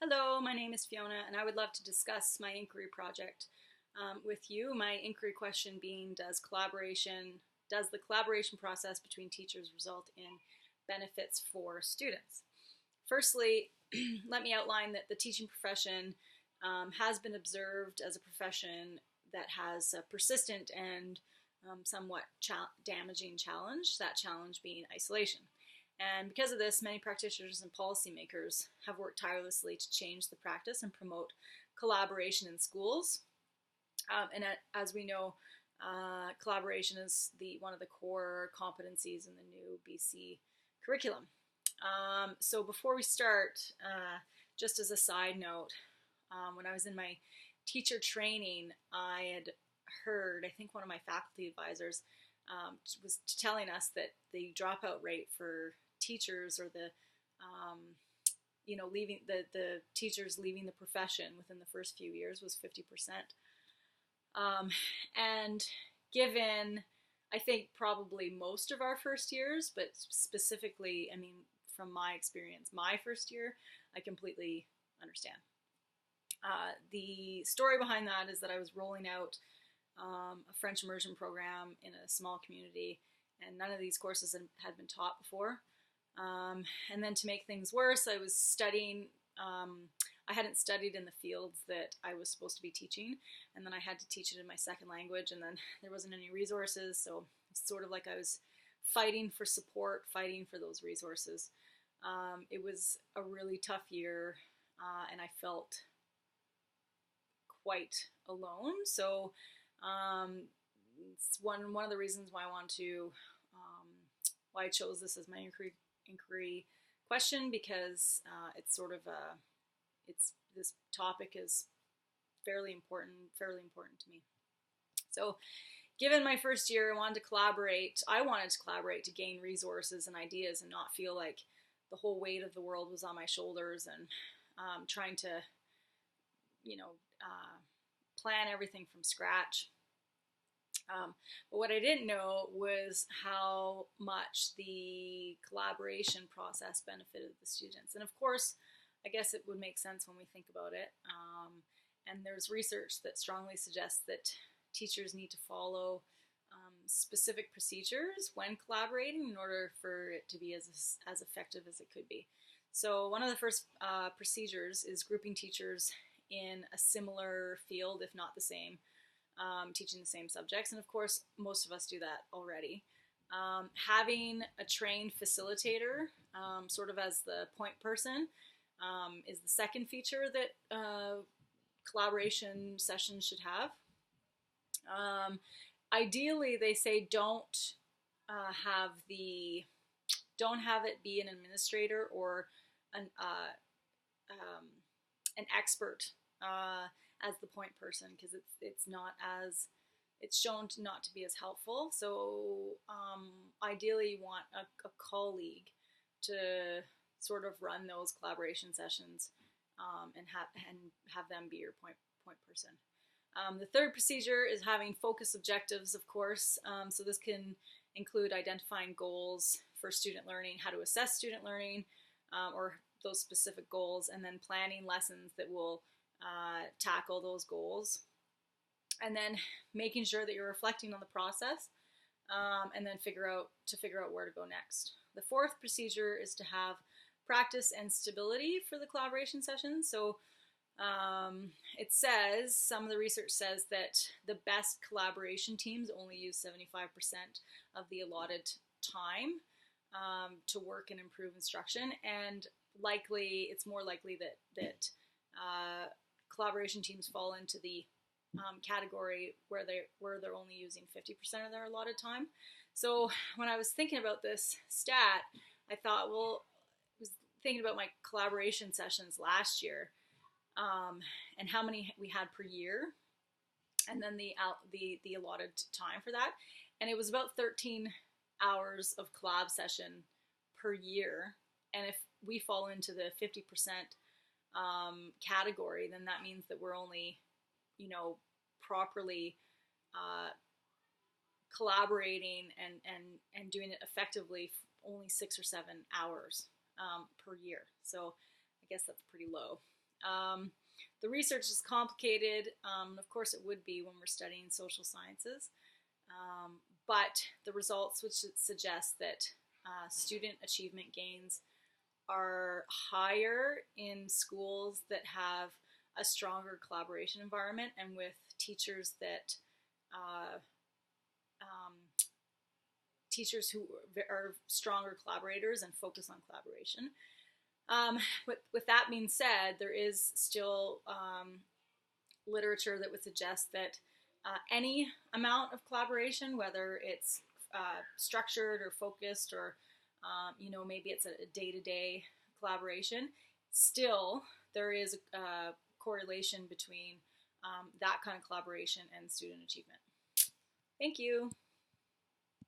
Hello, my name is Fiona, and I would love to discuss my inquiry project with you. My inquiry question being, does the collaboration process between teachers result in benefits for students? Firstly, let me outline that the teaching profession has been observed as a profession that has a persistent and somewhat damaging challenge, that challenge being isolation. And because of this, many practitioners and policymakers have worked tirelessly to change the practice and promote collaboration in schools. And as we know, collaboration is one of the core competencies in the new BC curriculum. So before we start, just as a side note, when I was in my teacher training, I had heard, I think one of my faculty advisors was telling us that the dropout rate for teachers, or the leaving the teachers leaving the profession within the first few years, was 50%. And given, I think, probably most of our first years, but specifically, I mean, from my experience, my first year, I completely understand. The story behind that is that I was rolling out a French immersion program in a small community, and none of these courses had been taught before. And then to make things worse, I was studying, I hadn't studied in the fields that I was supposed to be teaching, and then I had to teach it in my second language, and then there wasn't any resources, so it's sort of like I was fighting for support, fighting for those resources. It was a really tough year, and I felt quite alone, so it's one of the reasons why why I chose this as my inquiry question, because it's sort of this topic is fairly important to me. So given my first year, I wanted to collaborate to gain resources and ideas and not feel like the whole weight of the world was on my shoulders, and trying to plan everything from scratch. But what I didn't know was how much the collaboration process benefited the students. And of course, I guess it would make sense when we think about it. And there's research that strongly suggests that teachers need to follow specific procedures when collaborating in order for it to be as effective as it could be. So one of the first procedures is grouping teachers in a similar field, if not the same, teaching the same subjects. And of course, most of us do that already. Having a trained facilitator, sort of as the point person, is the second feature that collaboration sessions should have. Ideally, they say don't have it be an administrator or an expert as the point person, because it's shown not to be as helpful. So ideally, you want a colleague to sort of run those collaboration sessions, and have them be your point person. The third procedure is having focus objectives, of course. So this can include identifying goals for student learning, how to assess student learning, or those specific goals, and then planning lessons that will tackle those goals, and then making sure that you're reflecting on the process, and then figure out where to go next. The fourth procedure is to have practice and stability for the collaboration sessions. So some of the research says that the best collaboration teams only use 75% of the allotted time to work and improve instruction, and it's more likely that collaboration teams fall into the category where they're only using 50% of their allotted time. So when I was thinking about this stat, I thought, well, I was thinking about my collaboration sessions last year, and how many we had per year, and then the allotted time for that, and it was about 13 hours of collab session per year. And if we fall into the 50% category, then that means that we're only, properly collaborating and doing it effectively only 6 or 7 hours per year. So I guess that's pretty low. The research is complicated, of course it would be when we're studying social sciences, but the results would suggest that student achievement gains are higher in schools that have a stronger collaboration environment and with teachers that teachers who are stronger collaborators and focus on collaboration. With that being said, there is still literature that would suggest that any amount of collaboration, whether it's structured or focused or maybe it's a day-to-day collaboration, still there is a correlation between that kind of collaboration and student achievement. Thank you.